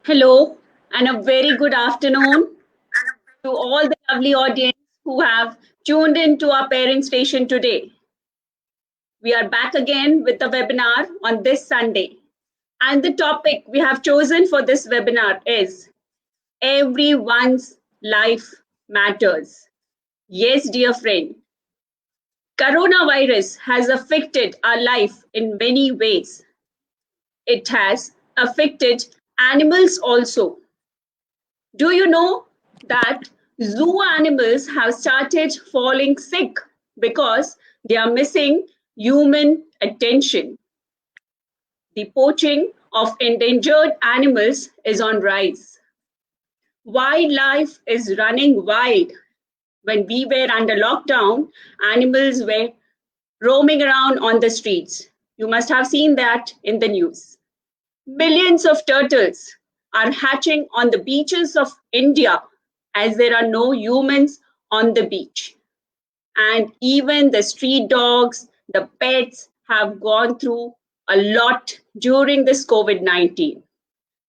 Hello, and a very good afternoon to all the lovely audience who have tuned in to our parent station today. We are back again with the webinar on this Sunday. And the topic we have chosen for this webinar is Everyone's Life Matters. Yes, dear friend, coronavirus has affected our life in many ways. It has affected animals also. Do you know that zoo animals have started falling sick because they are missing human attention? The poaching of endangered animals is on rise. Wildlife is running wild. When we were under lockdown, animals were roaming around on the streets. You must have seen that in the news. Millions of turtles are hatching on the beaches of India as there are no humans on the beach. And even the street dogs, the pets have gone through a lot during this COVID 19.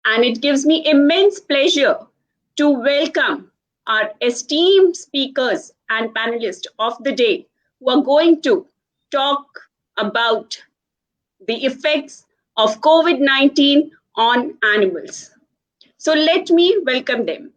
And it gives me immense pleasure to welcome our esteemed speakers and panelists of the day who are going to talk about the effects of COVID 19 on animals. So let me welcome them.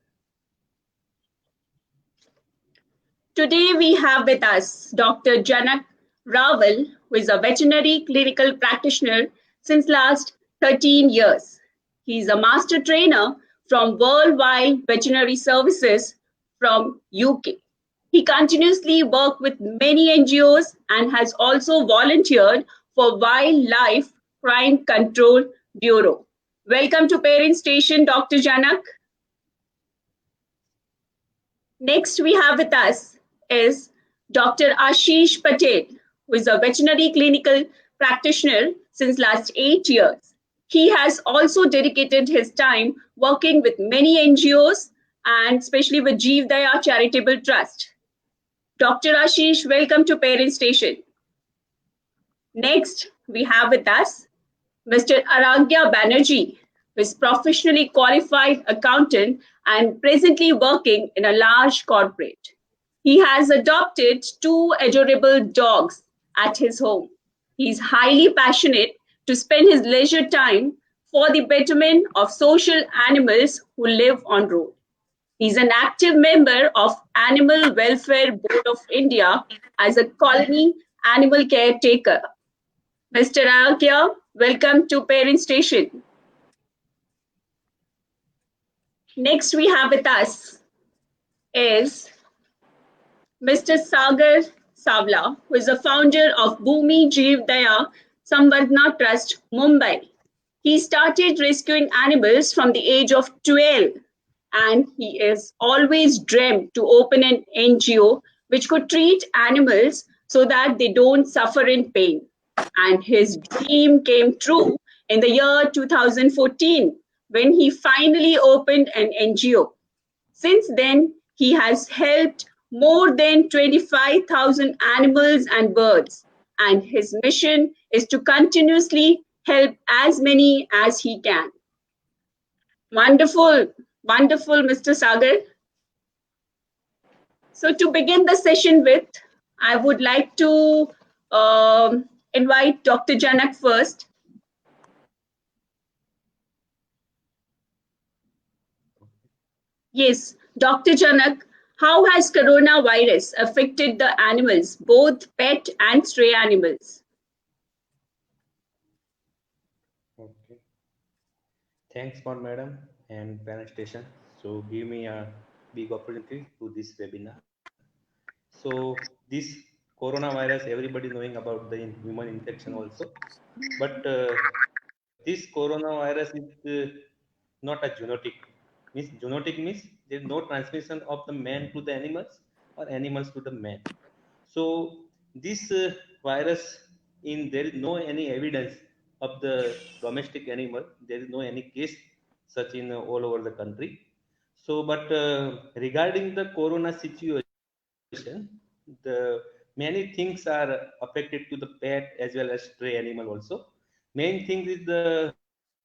Today we have with us Dr. Janak Rawal, who is a veterinary clinical practitioner since last 13 years. He is a master trainer from Worldwide Veterinary Services from UK. He continuously worked with many NGOs and has also volunteered for Wildlife Crime Control Bureau. Welcome to Parent Station, Dr. Janak. Next, we have with us is Dr. Ashish Patel, who is a veterinary clinical practitioner since last 8 years. He has also dedicated his time working with many NGOs and especially with Jeev Daya Charitable Trust. Dr. Ashish, welcome to Parent Station. Next, we have with us Mr. Aragya Banerjee, who is professionally qualified accountant and presently working in a large corporate. He has adopted two adorable dogs at his home. He is highly passionate to spend his leisure time for the betterment of social animals who live on road. He is an active member of Animal Welfare Board of India as a colony animal caretaker. Mr. Aragya, welcome to Parent Station. Next we have with us is Mr. Sagar Savla, who is the founder of Bhumi Jeev Daya Samvardhana Trust, Mumbai. He started rescuing animals from the age of 12 and he is always dreamt to open an NGO which could treat animals so that they don't suffer in pain. And his dream came true in the year 2014 when he finally opened an NGO. Since then, he has helped more than 25,000 animals and birds, and his mission is to continuously help as many as he can. Wonderful, wonderful, Mr. Sagar. So, to begin the session with, I would like to invite Dr. Janak first. Yes, Dr. Janak, how has coronavirus affected the animals, both pet and stray animals? Okay. Thanks for madam and parent station. So give me a big opportunity to this webinar. So this coronavirus, everybody knowing about the human infection also, but this coronavirus is not a zoonotic. Means zoonotic means there is no transmission of the man to the animals or animals to the man. So this virus, in there is no any evidence of the domestic animal. There is no any case such in all over the country. So, but regarding the corona situation, the many things are affected to the pet as well as stray animal also. Main thing is the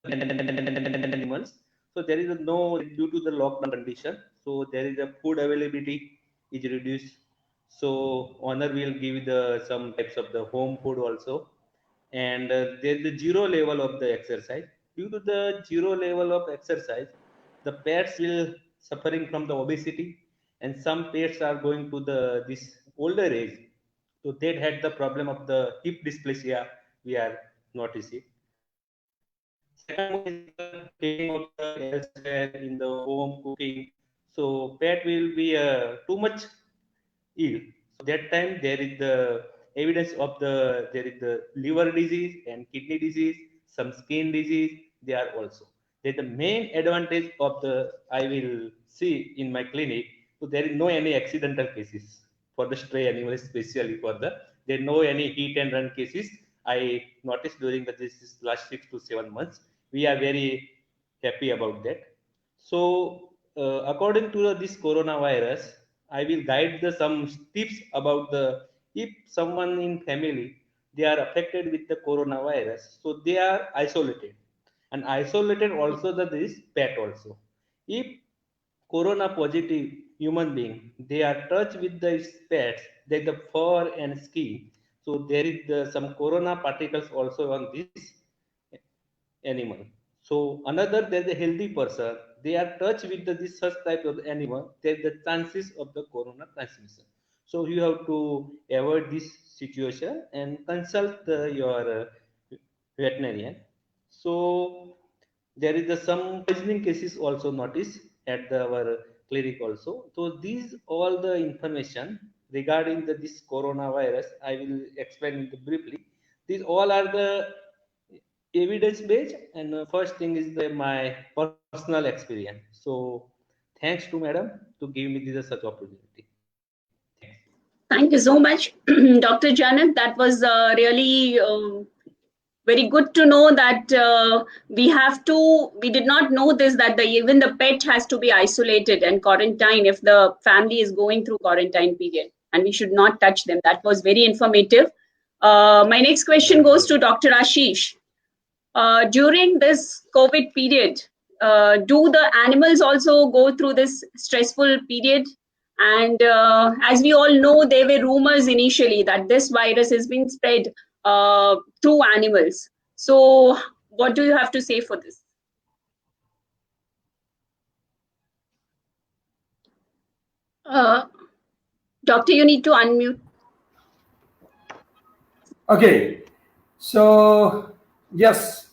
animals. So there is a no due to the lockdown condition. So there is a food availability is reduced. So owner will give the some types of the home food also, and there is the zero level of the exercise. Due to the zero level of exercise, the pets will suffering from the obesity, and some pets are going to the this older age, so they had the problem of the hip dysplasia we are noticing. Second one is the taking out the elsewhere in the home cooking, so pet will be too much ill. So that time there is the evidence of the there is the liver disease and kidney disease, some skin disease. They are also. That the main advantage of the I will see in my clinic. So there is no any accidental cases for the stray animals, especially for the there no any hit and run cases. I noticed during the this last 6 to 7 months. We are very happy about that. So, according to this coronavirus, I will guide the some tips about the if someone in family they are affected with the coronavirus, so they are isolated, and isolated also the this pet also. If corona positive human being they are touch with the pets, they the fur and skin, so there is the, some corona particles also on this animal. So another there's a healthy person, they are touch with the, this such type of animal, there's the chances of the corona transmission. So you have to avoid this situation and consult your veterinarian. So there is some poisoning cases also noticed at our clinic also. So these all the information regarding this coronavirus, I will explain it briefly. These all are the evidence based, and first thing is the my personal experience. So thanks to madam to give me this such opportunity. Thanks. Thank you so much, Dr. Janet. That was really very good to know that we did not know this, that even the pet has to be isolated and quarantine if the family is going through quarantine period, and we should not touch them. That was very informative. My next question Right, goes to right. Dr. Ashish. During this COVID period, do the animals also go through this stressful period? And as we all know, there were rumors initially that this virus has been spread through animals. So, what do you have to say for this? Uh, Doctor, you need to unmute. Okay, so yes,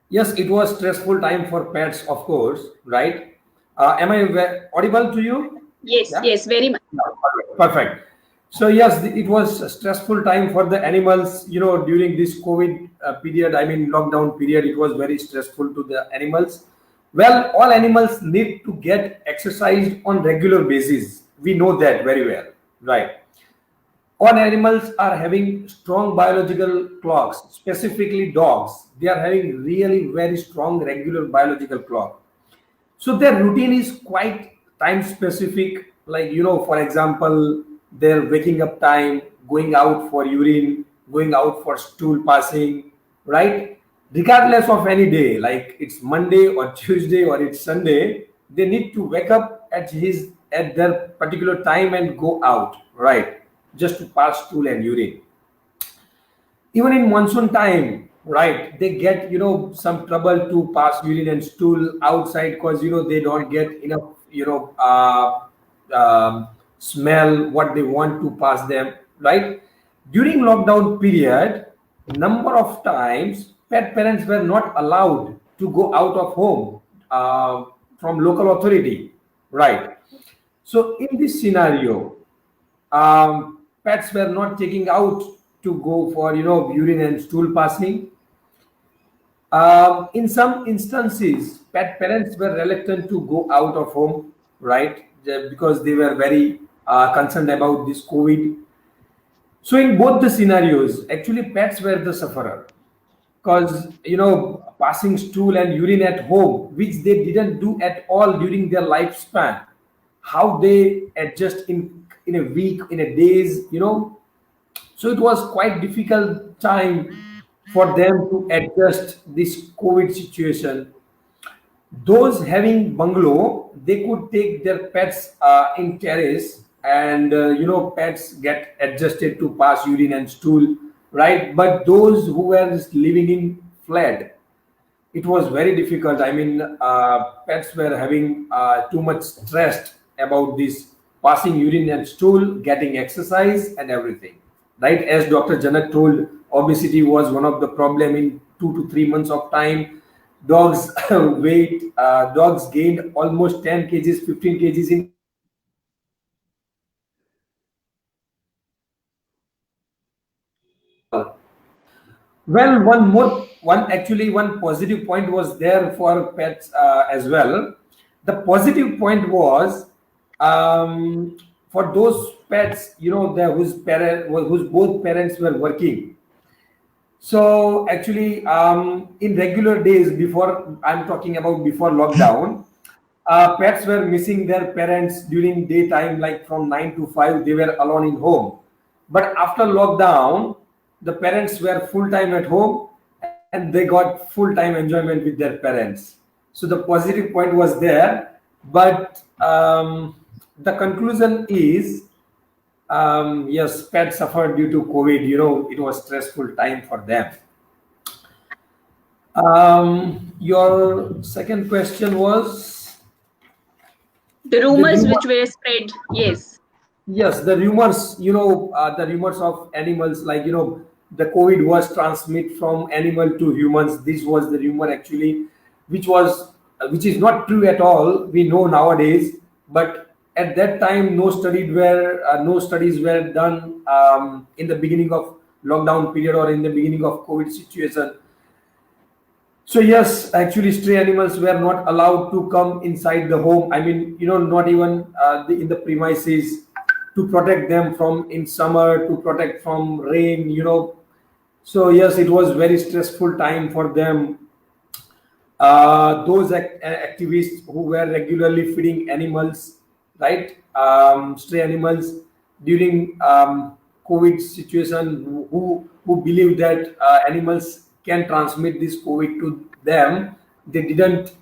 yes, it was stressful time for pets, of course, right? Am I audible to you? Yes, Yeah. yes, very much. Yeah, perfect. So yes, it was a stressful time for the animals. You know, during this COVID period, I mean lockdown period, it was very stressful to the animals. Well, all animals need to get exercised on regular basis. We know that very well, right? All animals are having strong biological clocks, specifically dogs. They are having really very strong regular biological clock. So their routine is quite time specific. Like, you know, for example, their waking up time, going out for urine, going out for stool passing, right? Regardless of any day, like it's Monday or Tuesday or it's Sunday, they need to wake up at their particular time and go out, right? Just to pass stool and urine. Even in monsoon time, right, they get, you know, some trouble to pass urine and stool outside because, you know, they don't get enough, smell what they want to pass them, right? During lockdown period, number of times pet parents were not allowed to go out of home from local authority, right? So in this scenario, pets were not taking out to go for, you know, urine and stool passing. In some instances, pet parents were reluctant to go out of home, right? Because they were very concerned about this COVID. So in both the scenarios, actually pets were the sufferer because, you know, passing stool and urine at home, which they didn't do at all during their lifespan, how they adjust in a week, in a days, you know. So it was quite difficult time for them to adjust this COVID situation. Those having bungalow, they could take their pets in terrace, and pets get adjusted to pass urine and stool, right? But those who were just living in flat, it was very difficult. I mean, pets were having too much stressed about this passing urine and stool, getting exercise and everything, right? As Dr. Janak told, obesity was one of the problem in 2 to 3 months of time. Dogs dogs gained almost 10 kgs, 15 kgs in. Well, one positive point was there for pets as well. The positive point was, for those pets, whose both parents were working. So actually, in regular days before, I'm talking about before lockdown, pets were missing their parents during daytime, like from 9 to 5, they were alone in home. But after lockdown, the parents were full time at home, and they got full time enjoyment with their parents. So the positive point was there, but the conclusion is, yes, pets suffered due to COVID. It was stressful time for them. Your second question was The the rumors rumor. which were spread. Yes. Yes, the rumors. The rumors of animals, like the COVID was transmit from animal to humans. This was the rumor actually, which is not true at all. We know nowadays, but at that time, no studies were done in the beginning of lockdown period or in the beginning of COVID situation. So yes, actually, stray animals were not allowed to come inside the home. I mean, not even in the premises, to protect them from in summer, to protect from rain. So yes, it was very stressful time for them. Those activists who were regularly feeding animals, right, stray animals during COVID situation, who believe that animals can transmit this COVID to them, they didn't,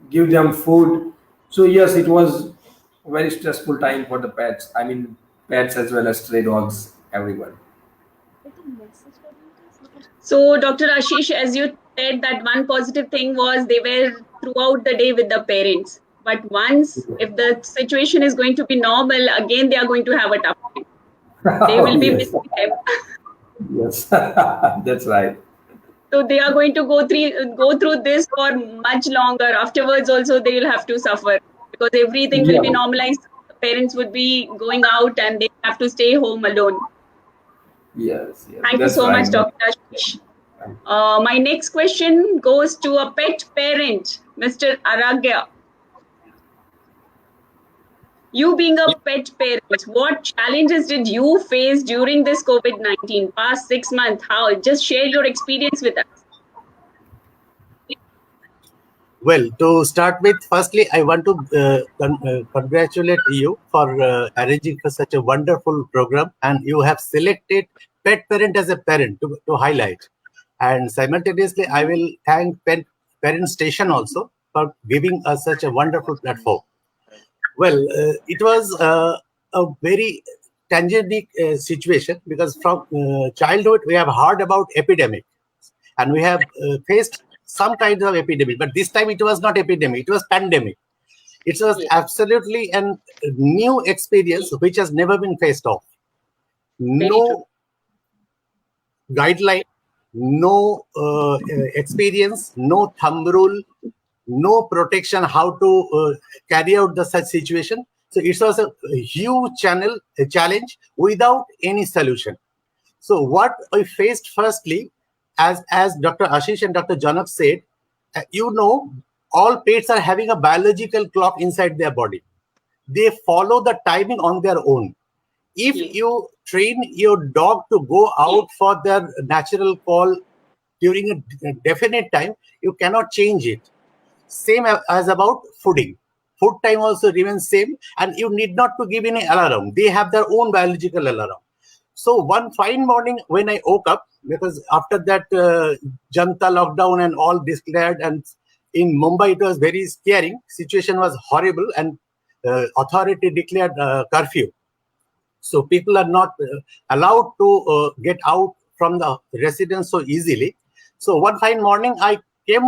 give them food. So yes, it was very stressful time for the pets. I mean, pets as well as stray dogs, everyone. So, Dr. Ashish, as you said, that one positive thing was they were throughout the day with the parents. But once, if the situation is going to be normal, again they are going to have a tough time. They Oh will be yes, missing them. yes, that's right. So they are going to go through this for much longer. Afterwards, also they will have to suffer because everything will be Yeah. normalized. The parents would be going out and they have to stay home alone. Yes, yes, Thank you that's so right. much, Dr. Ashish. My next question goes to a pet parent, Mr. Aragya. You being a pet parent, what challenges did you face during this COVID-19 past 6 months? How? Just share your experience with us. Well, to start with, firstly, I want to congratulate you for arranging for such a wonderful program, and you have selected pet parent as a parent to highlight. And simultaneously, I will thank Parent Station also for giving us such a wonderful platform. Well, it was a very tangent situation because from childhood we have heard about epidemic, and we have faced some kinds of epidemic, but this time it was not epidemic, it was pandemic. It was Yes, absolutely a new experience which has never been faced off. very true. No guideline, no experience, no thumb rule, no protection how to carry out the such situation. So it was a huge challenge without any solution. So what I faced firstly, as Dr. Ashish and Dr. Janak said, all pets are having a biological clock inside their body. They follow the timing on their own. If Yes, you train your dog to go out for their natural call during a definite time, you cannot change it. Same as about fooding. Food time also remains same, and you need not to give any alarm. They have their own biological alarm. So one fine morning when I woke up, because after that Janta lockdown and all declared, and in Mumbai, it was very scary. Situation was horrible, and authority declared curfew. So people are not allowed to get out from the residence so easily. So one fine morning, I came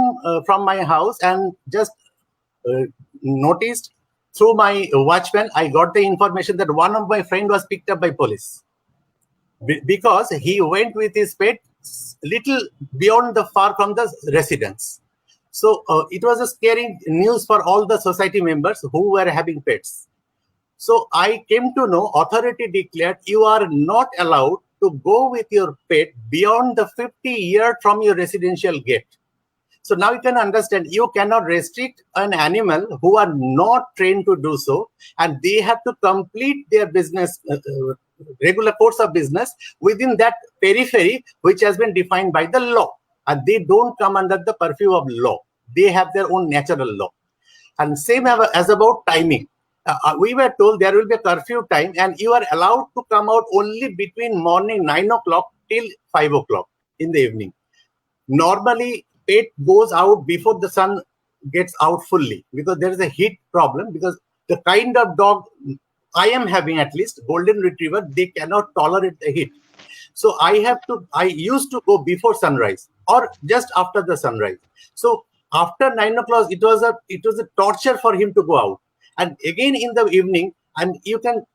from my house and just noticed through my watchman, I got the information that one of my friend was picked up by police because he went with his pet little beyond the far from the residence. So it was a scary news for all the society members who were having pets. So I came to know authority declared you are not allowed to go with your pet beyond the 50 yards from your residential gate. So now you can understand you cannot restrict an animal who are not trained to do so, and they have to complete their business, regular course of business within that periphery which has been defined by the law. And they don't come under the purview of law. They have their own natural law. And same as about timing. We were told there will be a curfew time and you are allowed to come out only between morning 9 o'clock till 5 o'clock in the evening. Normally, it goes out before the sun gets out fully because there is a heat problem, because the kind of dog I am having, at least golden retriever, they cannot tolerate the heat. So I used to go before sunrise or just after the sunrise. So after 9 o'clock, it was a torture for him to go out. And again in the evening, and you can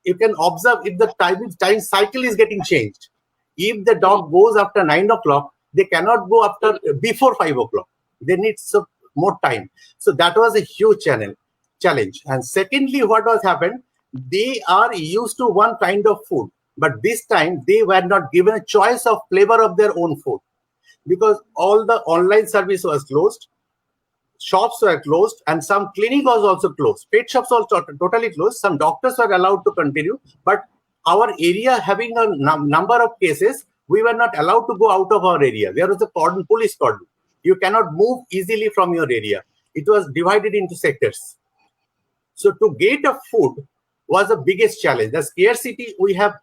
observe if the time cycle is getting changed. If the dog goes after 9 o'clock, they cannot go before 5 o'clock. They need some more time. So that was a huge challenge. And secondly, what was happened? They are used to one kind of food, but this time they were not given a choice of flavor of their own food because all the online service was closed. Shops were closed and some clinic was also closed. Pet shops also totally closed. Some doctors were allowed to continue, but our area having a number of cases, we were not allowed to go out of our area. There was a police cordon. You cannot move easily from your area. It was divided into sectors. So to get a food was the biggest challenge. The scarcity we had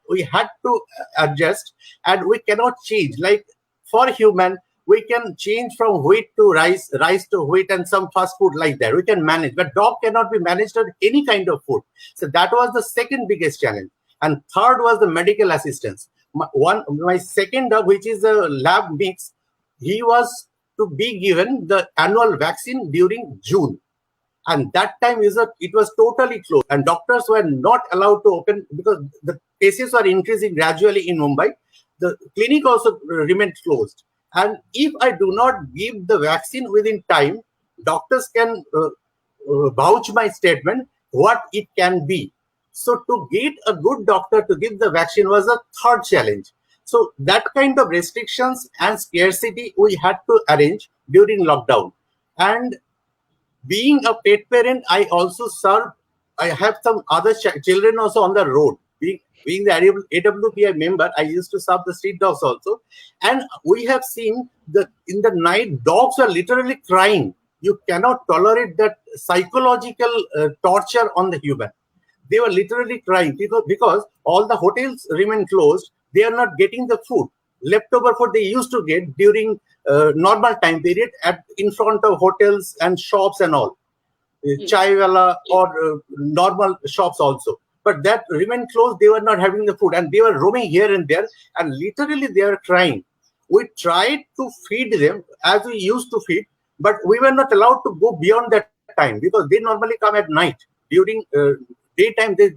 to adjust, and we cannot change. Like for human, we can change from wheat to rice to wheat, and some fast food like that. We can manage, but dog cannot be managed on any kind of food. So that was the second biggest challenge. And third was the medical assistance. My second dog, which is a lab mix, he was to be given the annual vaccine during June. And that time it was totally closed, and doctors were not allowed to open because the cases were increasing gradually in Mumbai. The clinic also remained closed. And if I do not give the vaccine within time, doctors can vouch my statement what it can be. So to get a good doctor to give the vaccine was a third challenge. So that kind of restrictions and scarcity we had to arrange during lockdown. And being a pet parent, I have some other children also on the road. Being the AWPI member, I used to serve the street dogs also. And we have seen that in the night, dogs are literally crying. You cannot tolerate that psychological torture on the human. They were literally crying because all the hotels remain closed. They are not getting the food. Leftover food they used to get during normal time period in front of hotels and shops and all. Chai wala or normal shops also. But that remained closed. They were not having the food and they were roaming here and there, and literally they are crying. We tried to feed them as we used to feed, but we were not allowed to go beyond that time because they normally come at night. During daytime, they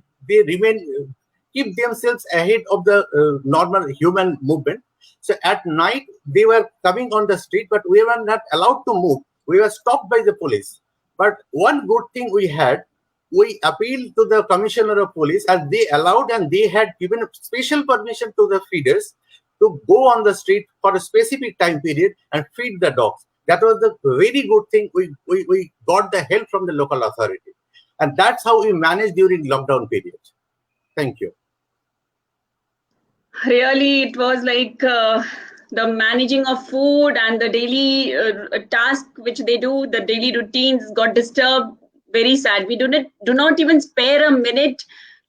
keep themselves ahead of the normal human movement. So at night, they were coming on the street, but we were not allowed to move. We were stopped by the police. But one good thing we had, we appealed to the commissioner of police and they allowed, and they had given special permission to the feeders to go on the street for a specific time period and feed the dogs. That was the very good thing. We got the help from the local authority. And that's how we managed during lockdown period. Thank you. Really, it was like the managing of food and the daily task which they do, the daily routines got disturbed. Very sad. We do not even spare a minute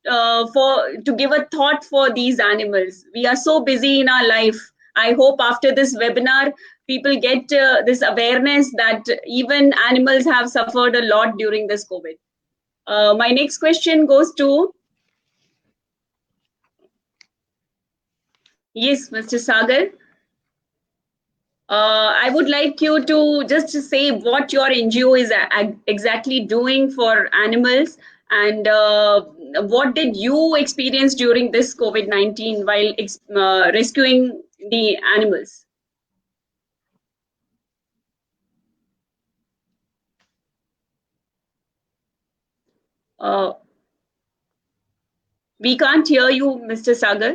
to give a thought for these animals. We are so busy in our life. I hope after this webinar, people get this awareness that even animals have suffered a lot during this COVID. My next question goes to, yes, Mr. Sagar. I would like you to just say what your NGO is exactly doing for animals, and what did you experience during this COVID-19 while rescuing the animals? Uh, we can't hear you, Mr. Sagar.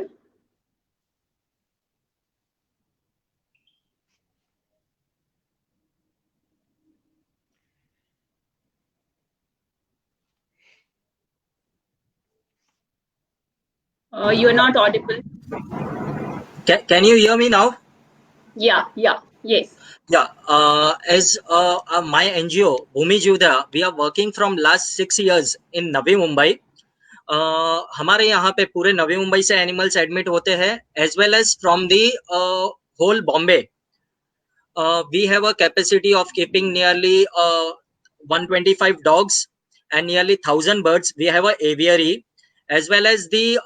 You are not audible. Can you hear me now? Yeah, yes. Yeah. As my NGO, Bhumi Jivdaya, we are working from last 6 years in Navi Mumbai. हमारे यहाँ पे पूरे नवी मुंबई से animals admit होते हैं, as well as from the whole Bombay. We have a capacity of keeping nearly 125 dogs and nearly 1,000 birds. We have a aviary, as well as we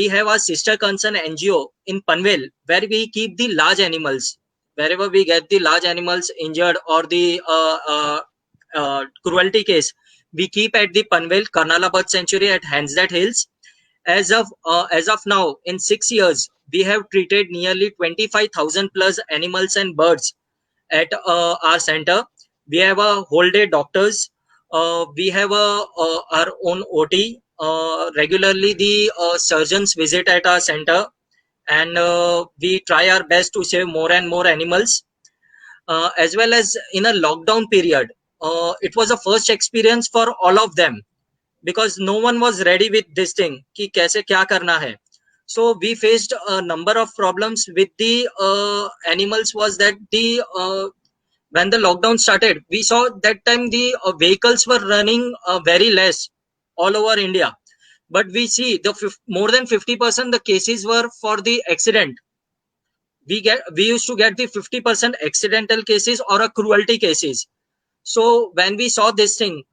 have a sister concern NGO in Panvel, where we keep the large animals. Wherever we get the large animals injured or the cruelty case, we keep at the Panvel Karnala Bird Sanctuary at Hansdale Hills. As of now, in 6 years, we have treated nearly 25,000 plus animals and birds at our center. We have a whole day doctors. We have our own OT. Regularly, the surgeons visit at our center, and we try our best to save more and more animals. As well as in a lockdown period, it was a first experience for all of them, because no one was ready with this thing कि कैसे क्या करना है. So we faced a number of problems with the animals. Was that when the lockdown started, we saw that time the vehicles were running very less all over India, but we see the more than 50% the cases were for the accident. We used to get the 50% accidental cases or a cruelty cases. So when we saw this thing,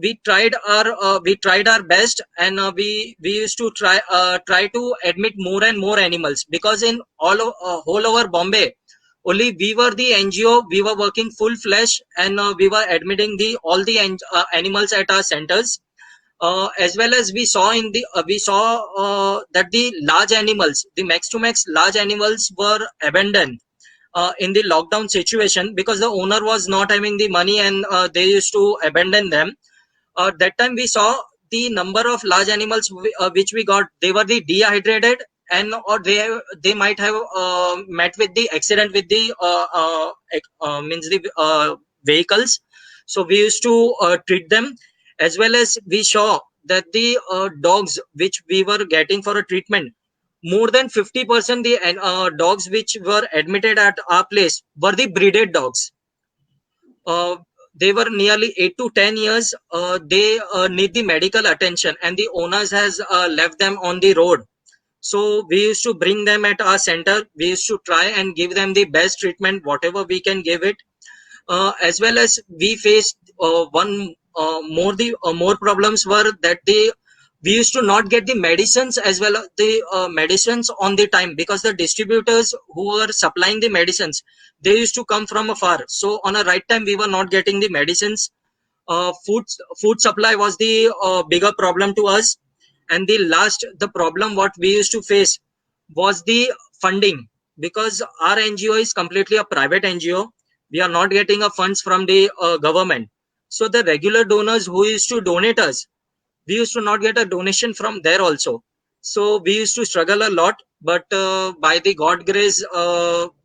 we tried our best, and we used to try to admit more and more animals, because in whole over Bombay, only we were the NGO. We were working full flesh, and we were admitting all the animals at our centers. As well as we saw that the large animals, the max to max large animals, were abandoned in the lockdown situation, because the owner was not having the money, and they used to abandon them. That time we saw the number of large animals which we got, they were the dehydrated, and or they might have met with the accident with the means the vehicles. So we used to treat them. As well as we saw that the dogs which we were getting for a treatment, more than 50% the dogs which were admitted at our place were the breeded dogs. They were nearly 8 to 10 years. They need the medical attention, and the owners has left them on the road. So we used to bring them at our center. We used to try and give them the best treatment, whatever we can give it. As well as we faced more problems were that we used to not get the medicines as well as the medicines on the time, because the distributors who were supplying the medicines, they used to come from afar. So on a right time, we were not getting the medicines. Food supply was the bigger problem to us. And the problem what we used to face was the funding, because our NGO is completely a private NGO. We are not getting funds from the government. So the regular donors who used to donate us, we used to not get a donation from there also. So we used to struggle a lot, but by the God grace,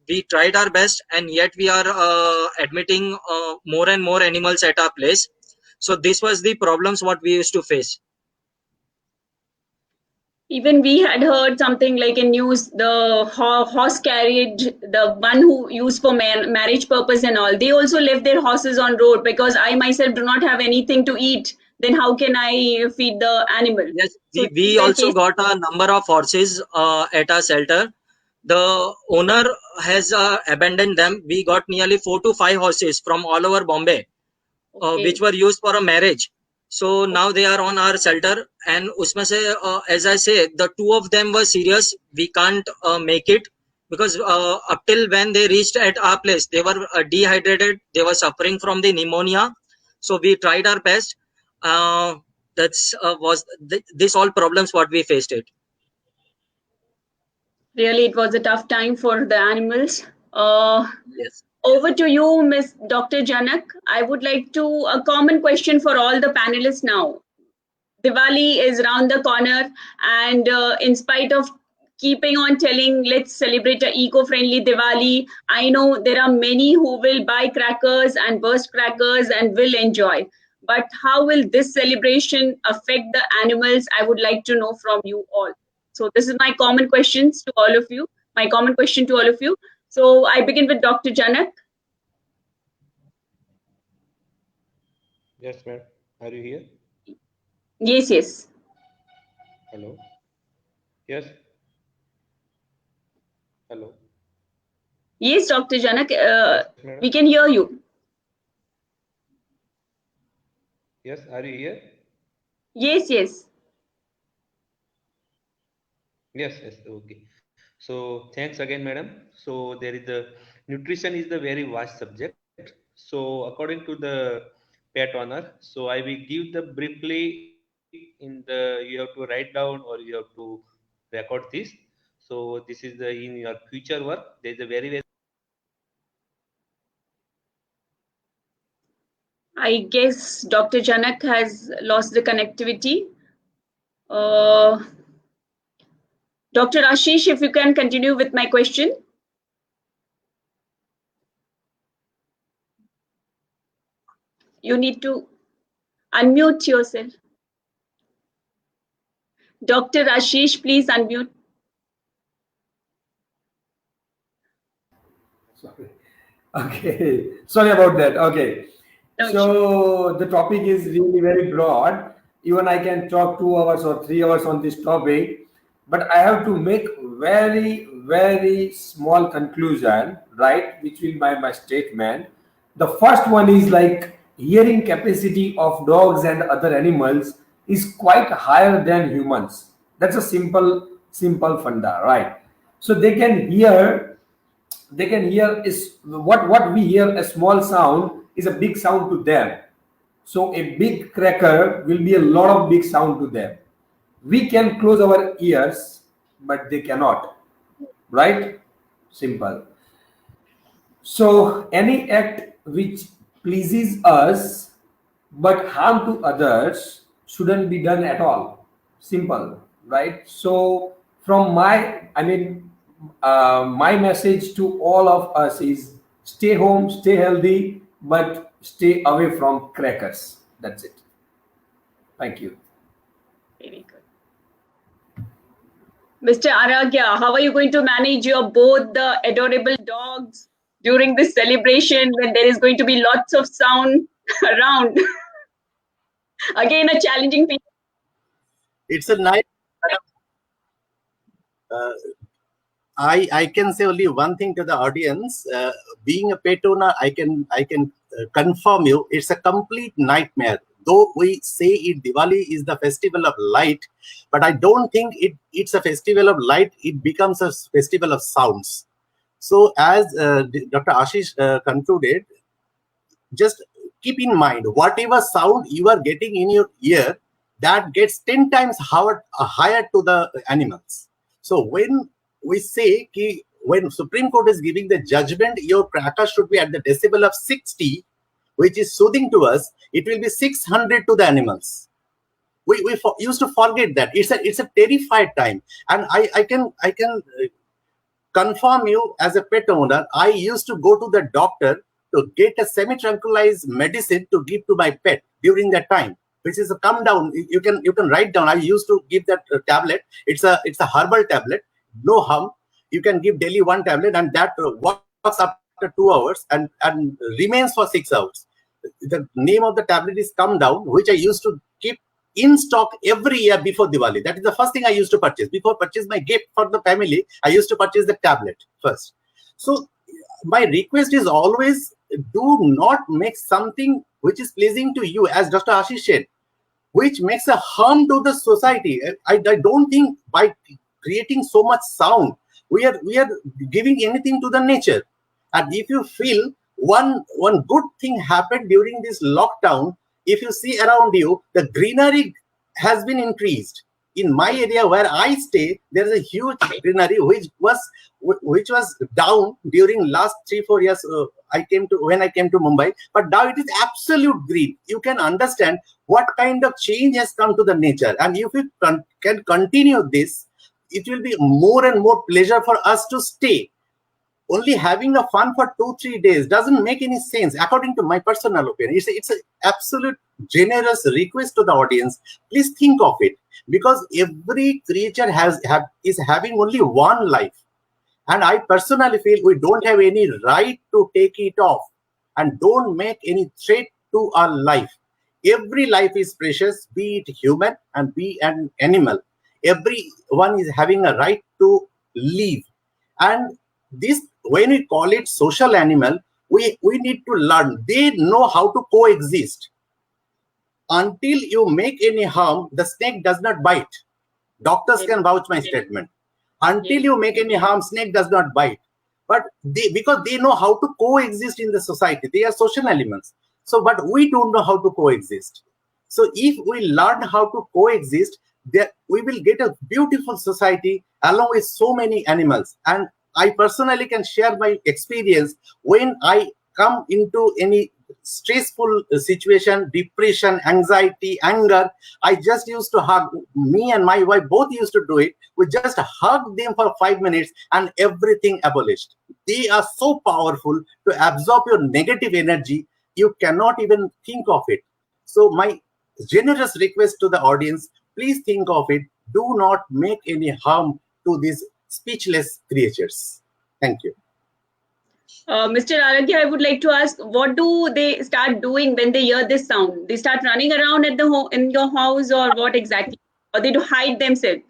we tried our best, and yet we are admitting more and more animals at our place. So this was the problems what we used to face. Even we had heard something like in news, the horse carriage, the one who used for marriage purpose and all, they also left their horses on road, because I myself do not have anything to eat. Then how can I feed the animal? Yes, So we also got a number of horses at our shelter. The owner has abandoned them. We got nearly 4 to 5 horses from all over Bombay, Okay. which were used for a marriage. So now they are on our shelter, and usme se, as I say, the 2 of them were serious. We can't make it because up till when they reached at our place, they were dehydrated. They were suffering from the pneumonia. So we tried our best. That's this all problems what we faced it. Really, it was a tough time for the animals. Yes. Over to you, Miss Dr. Janak. I would like to a common question for all the panelists now. Diwali is around the corner, and in spite of keeping on telling, let's celebrate a eco-friendly Diwali, I know there are many who will buy crackers and burst crackers and will enjoy. But how will this celebration affect the animals? I would like to know from you all. So this is my common questions to all of you. My common question to all of you. So I begin with Dr. Janak. Yes, ma'am. Are you here? Yes, yes. Hello. Yes. Hello. Yes, Dr. Janak, Yes, madam. we can hear you. Yes. Are you here? Yes, yes. Yes. Yes. Okay. So thanks again, madam. So there is the nutrition is the very vast subject. So according to the pet owner, so I will give the briefly in the you have to write down or you have to record this. So this is the in your future work. There is a very I guess Dr. Janak has lost the connectivity. Uh, Dr. Ashish, if you can continue with my question. You need to unmute yourself. Dr. Ashish, please unmute. Sorry. Okay. Sorry about that. Okay. No issue. So the topic is really very broad. Even I can talk 2 hours or 3 hours on this topic, but I have to make very small conclusion, right? Which will be my statement. The first one is like hearing capacity of dogs and other animals is quite higher than humans. That's a simple funda, right? So they can hear is what we hear a small sound is a big sound to them. So a big cracker will be a lot of big sound to them. We can close our ears, but they cannot, right? Simple. So any act which pleases us but harm to others shouldn't be done at all. Simple, right? So from my message to all of us is stay home, stay healthy, but stay away from crackers. That's it. Thank you. Very good. Mr. Aragya, how are you going to manage your both the adorable dogs during this celebration when there is going to be lots of sound around? Again, a challenging thing. It's a nice. I can say only one thing to the audience. Being a pet owner, I can confirm you, it's a complete nightmare. Though we say Diwali is the festival of light, but I don't think it's a festival of light. It becomes a festival of sounds. So as Dr. Ashish concluded, just keep in mind whatever sound you are getting in your ear, that gets 10 times higher to the animals. So when we say when Supreme Court is giving the judgment, your cracker should be at the decibel of 60, which is soothing to us, it will be 600 to the animals. We used to forget that. It's a terrified time. And I can confirm you as a pet owner, I used to go to the doctor to get a semi-tranquilized medicine to give to my pet during that time, which is a come down. You can write down. I used to give that tablet. It's a herbal tablet, no harm. You can give daily one tablet, and that works after 2 hours and remains for 6 hours. The name of the tablet is Come Down, which I used to keep in stock every year before Diwali. That is the first thing I used to purchase. Before purchase my gift for the family, I used to purchase the tablet first. So my request is always, do not make something which is pleasing to you, as Dr. Ashish said, which makes a harm to the society. I don't think by creating so much sound, we are giving anything to the nature. And if you feel one good thing happened during this lockdown, if you see around you, the greenery has been increased. In my area where I stay, there is a huge greenery which was down during last 3-4 years. When I came to Mumbai, but now it is absolute green. You can understand what kind of change has come to the nature, and if we can continue this, it will be more and more pleasure for us to stay. Only having a fun for 2-3 days doesn't make any sense, according to my personal opinion. It's an absolute generous request to the audience. Please think of it, because every creature is having only one life. And I personally feel we don't have any right to take it off, and don't make any threat to our life. Every life is precious, be it human and be an animal. Everyone is having a right to live. And this, when we call it social animal, we need to learn. They know how to coexist. Until you make any harm, the snake does not bite. Doctors can vouch my statement. Until you make any harm, snake does not bite. But because they know how to coexist in the society, they are social elements. So, but we don't know how to coexist. So if we learn how to coexist, we will get a beautiful society along with so many animals. And I personally can share my experience. When I come into any stressful situation, depression, anxiety, anger, I just used to hug. Me and my wife both used to do it. We just hug them for 5 minutes and everything abolished. They are so powerful to absorb your negative energy. You cannot even think of it. So my generous request to the audience, please think of it. Do not make any harm to these speechless creatures. Thank you. Mr. Aragya, I would like to ask, what do they start doing when they hear this sound? They start running around at in your house, or what exactly? Or they do hide themselves?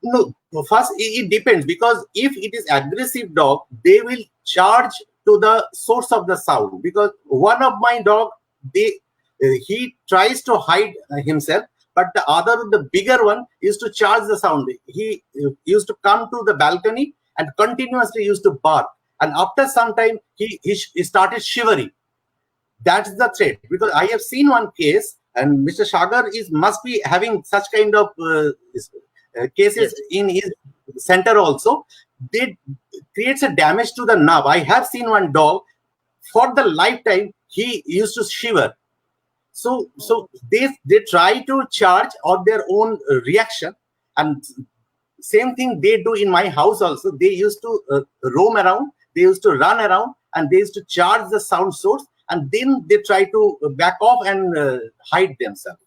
No, first it depends, because if it is aggressive dog, they will charge to the source of the sound. Because one of my dog, he tries to hide himself, but the bigger one used to charge the sound. He used to come to the balcony and continuously used to bark. And after some time, he started shivering. That's the threat. Because I have seen one case, and Mr. Sagar must be having such kind of cases in his center also. They creates a damage to the nerve. I have seen one dog, for the lifetime, he used to shiver. So they try to charge on their own reaction. And same thing they do in my house also. They used to roam around. They used to run around, and they used to charge the sound source, and then they try to back off and hide themselves.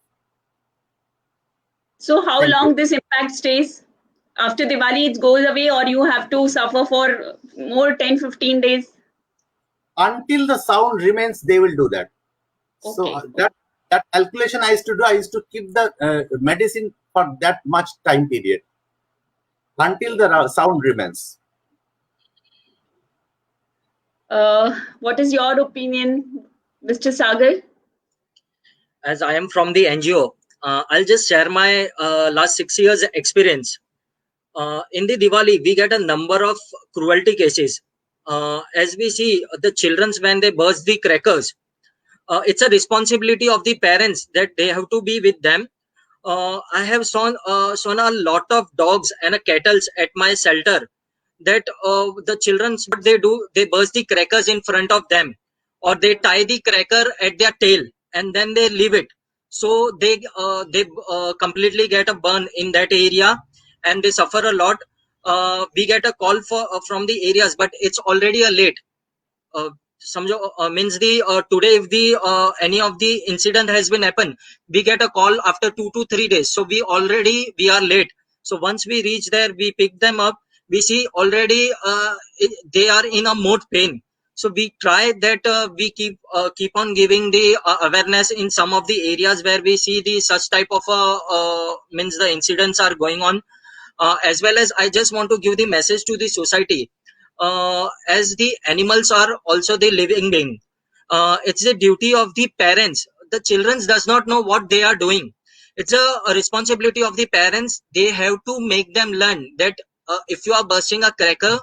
So how long this impact stays? After Diwali, it goes away, or you have to suffer for more 10-15 days? Until the sound remains, they will do that. Okay. So that calculation I used to do, I used to keep the medicine for that much time period, until the sound remains. What is your opinion, Mr. Sagar? As I am from the NGO, I'll just share my last 6 years experience. In the Diwali, we get a number of cruelty cases. As we see, the children's, when they burst the crackers, it's a responsibility of the parents that they have to be with them. I have shown a lot of dogs and cattle at my shelter, that the children's, what they do, they burst the crackers in front of them, or they tie the cracker at their tail and then they leave it. So they completely get a burn in that area, and they suffer a lot. We get a call from the areas, but it's already late. Means today, if the any of the incident has been happened, we get a call after 2 to 3 days. So we are late. So once we reach there, we pick them up. We see already they are in a more pain. So we try that we keep on giving the awareness in some of the areas where we see the such type of means the incidents are going on. As well as I just want to give the message to the society, as the animals are also the living being. It's the duty of the parents. The children does not know what they are doing. It's a responsibility of the parents. They have to make them learn that if you are bursting a cracker,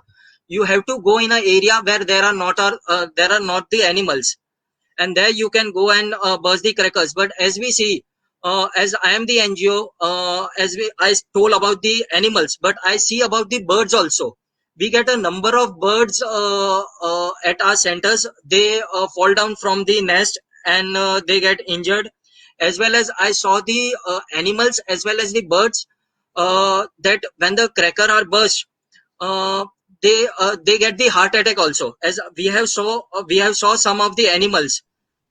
you have to go in an area where there are not the animals, and there you can go and burst the crackers. But as we see, as I am the NGO, I told about the animals, but I see about the birds also. We get a number of birds at our centers. They fall down from the nest and they get injured. As well as I saw the animals as well as the birds, that when the cracker are burst, uh, they get the heart attack also. As we have saw some of the animals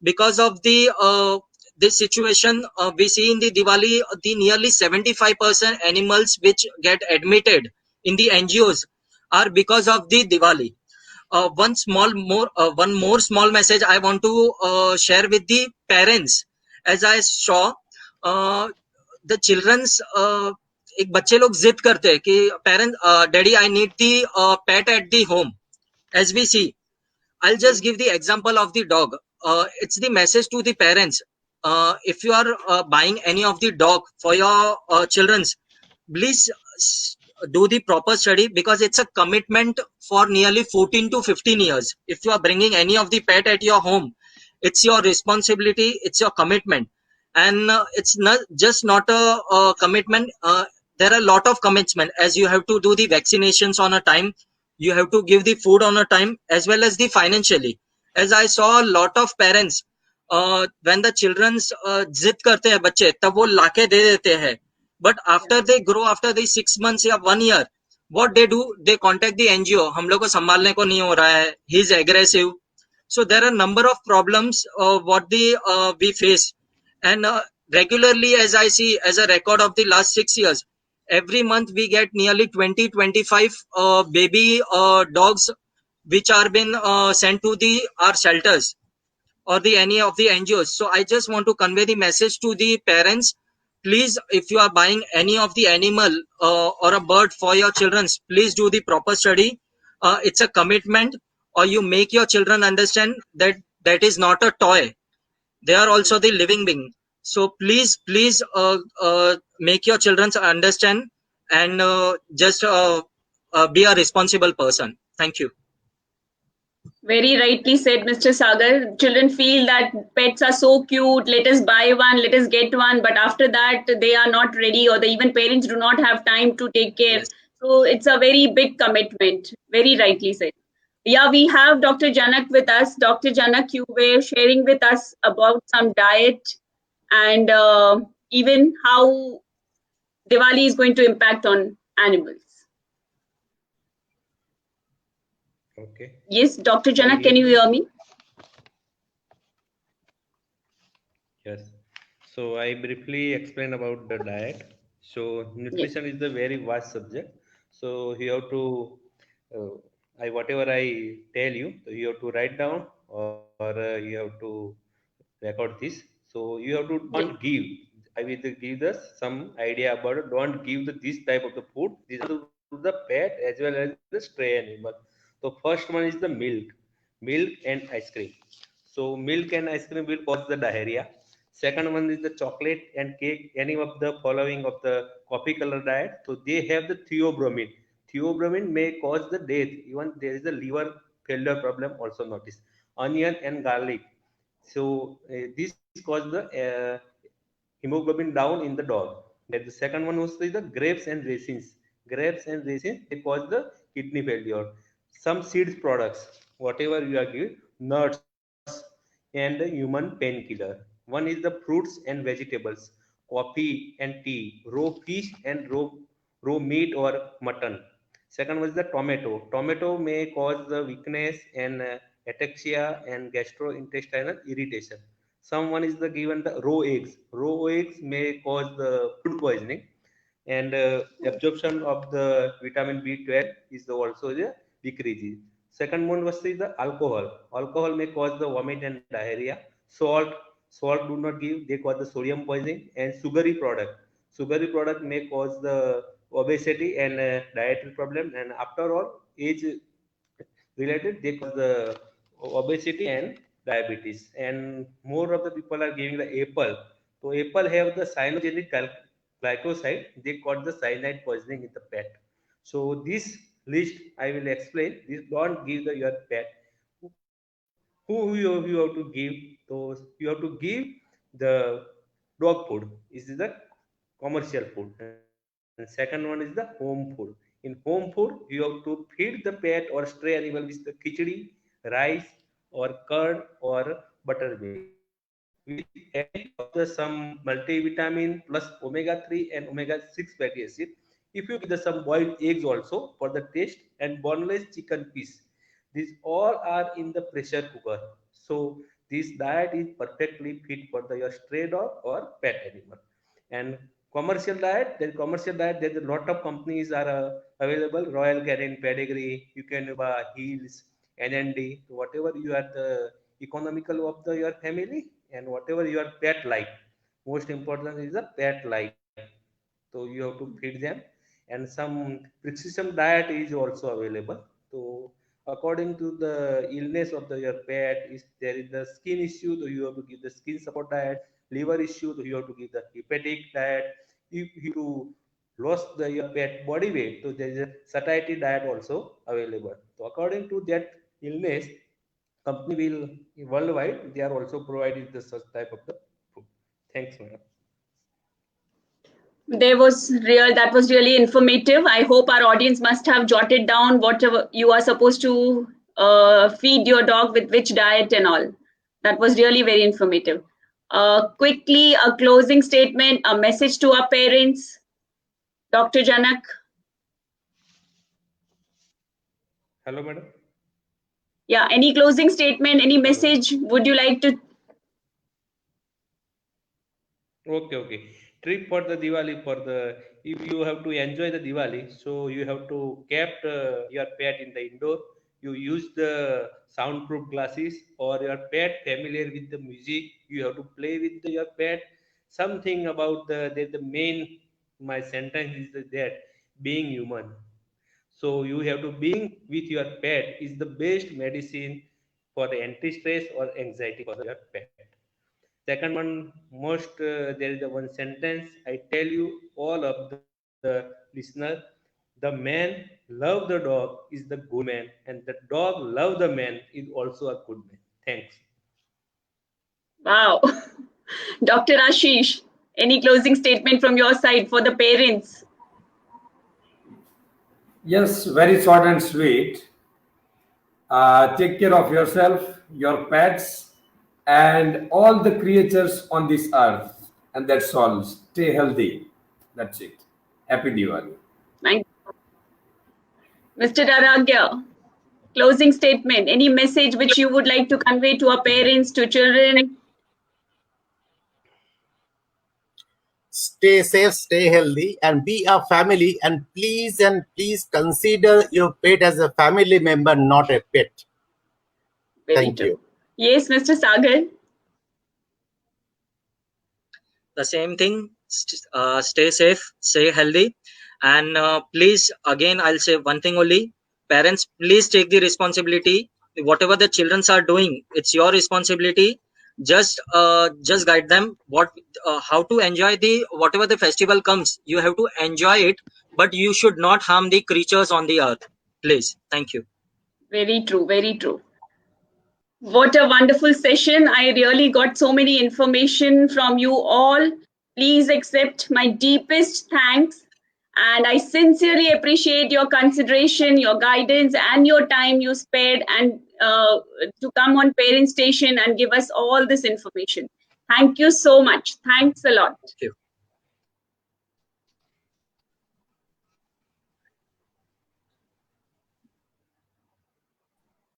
because of the this situation. We see in the Diwali the nearly 75% animals which get admitted in the NGOs are because of the Diwali. One more small message I want to share with the parents. As I saw, the children's एक बच्चे लोग जिद करते हैं कि parent daddy I need the pet at the home. As we see, I'll just give the example of the dog. It's the message to the parents. If you are buying any of the dog for your children's, please do the proper study, because it's a commitment for nearly 14 to 15 years. If you are bringing any of the pet at your home, it's your responsibility, it's your commitment. And it's not a commitment. There are a lot of commitment, as you have to do the vaccinations on a time, you have to give the food on a time, as well as the financially. As I saw a lot of parents, when the children's जिद करते हैं बच्चे, तब वो लाके दे देते हैं. But after they grow, after the 6 months or 1 year, what they do, they contact the NGO. हम लोग को संभालने को नहीं हो रहा है. He is aggressive. So there are a number of problems what we face. And regularly, as I see, as a record of the last 6 years, every month we get nearly 20-25 baby dogs which are been sent to the our shelters or the any of the NGOs. So I just want to convey the message to the parents. Please, if you are buying any of the animal or a bird for your children, please do the proper study. It's a commitment, or you make your children understand that that is not a toy. They are also the living being. So please make your children understand, and just be a responsible person. Thank you. Very rightly said, Mr. Sagar. Children feel that pets are so cute, let us buy one, let us get one, but after that, they are not ready, or the even parents do not have time to take care. Yes. So it's a very big commitment. Very rightly said. Yeah, we have Dr. Janak with us. Dr. Janak, you were sharing with us about some diet and even how Diwali is going to impact on animals. Okay. Yes, Dr. Janak, can you hear me? Yes. So I briefly explain about the diet. So nutrition is a very vast subject. So you have to, whatever I tell you, you have to write down, or you have to record this. So you have to don't give. I will give us some idea about it. Don't give this type of the food. This is to the pet as well as the stray animal. So first one is the milk and ice cream. So milk and ice cream will cause the diarrhea. Second one is the chocolate and cake, any of the following of the coffee color diet. So they have the theobromine. Theobromine may cause the death. Even there is a liver failure problem also noticed. Onion and garlic. So this cause the hemoglobin down in the dog. Then the second one was the grapes and raisins. Grapes and raisins, they cause the kidney failure. Some seeds products, whatever you are giving, nuts and the human painkiller. One is the fruits and vegetables, coffee and tea, raw fish and raw meat or mutton. Second was the tomato. Tomato may cause the weakness and ataxia and gastrointestinal irritation. Someone is the given the raw eggs. Raw eggs may cause the food poisoning, and absorption of the vitamin B12 is also the decreases. Second one was the alcohol. Alcohol may cause the vomit and diarrhea. Salt do not give, they cause the sodium poisoning. And sugary product may cause the obesity and dietary problem. And after all, age related, they cause the obesity and diabetes. And more of the people are giving the apple. So apple have the cyanogenic glycoside. They cause the cyanide poisoning in the pet. So this list I will explain. This don't give your pet. Who you have to give? So you have to give the dog food. This is the commercial food. And second one is the home food. In home food, you have to feed the pet or stray animal with the khichdi, rice, or curd or buttermilk with adding of the some multivitamin plus omega-3 and omega-6 fatty acid. If you give the some boiled eggs also for the taste and boneless chicken piece, these all are in the pressure cooker. So this diet is perfectly fit for your stray dog or pet animal. And commercial diet, there's a lot of companies are available. Royal Canin, Pedigree, you can buy Heels, NND, whatever you are the economical of your family and whatever your pet like. Most important is the pet like. So you have to feed them, and some precision diet is also available. So according to the illness of your pet, if there is the skin issue, so you have to give the skin support diet. Liver issue, so you have to give the hepatic diet. If you lost your pet body weight, so there is a satiety diet also available. So according to that illness, company will worldwide they are also providing the such type of the food. Thanks, madam. That was really informative. I hope our audience must have jotted down whatever you are supposed to feed your dog with which diet and all. That was really very informative. Quickly, a closing statement, a message to our parents. Dr. Janak. Hello, madam. Yeah, any closing statement, any message would you like to? Okay. Trip for the Diwali if you have to enjoy the Diwali, so you have to keep your pet in the indoor. You use the soundproof glasses or your pet familiar with the music. You have to play with your pet. Something about the main my sentence is that being human. So you have to being with your pet is the best medicine for the anti-stress or anxiety for your pet. Second one, there is a one sentence I tell you all of the listeners: the man love the dog is the good man, and the dog love the man is also a good man. Thanks. Wow. Dr. Ashish, any closing statement from your side for the parents? Yes, very short and sweet. Take care of yourself, your pets, and all the creatures on this earth. And that's all. Stay healthy. That's it. Happy Diwali. Thank you. Mr. Aragya, closing statement, any message which you would like to convey to our parents, to children? Stay safe, stay healthy, and be a family. And please consider your pet as a family member, not a pet. Thank you. Yes, Mr. Sagar. The same thing. Stay safe, stay healthy, and please, again, I'll say one thing only: parents, please take the responsibility. Whatever the children are doing, it's your responsibility. Just guide them how to enjoy whatever the festival comes. You have to enjoy it, but you should not harm the creatures on the earth. Please, thank you. Very true, very true. What a wonderful session. I really got so many information from you all. Please accept my deepest thanks. And I sincerely appreciate your consideration, your guidance, and your time you spared and to come on Parent Station and give us all this information. Thank you so much. Thanks a lot. Thank you.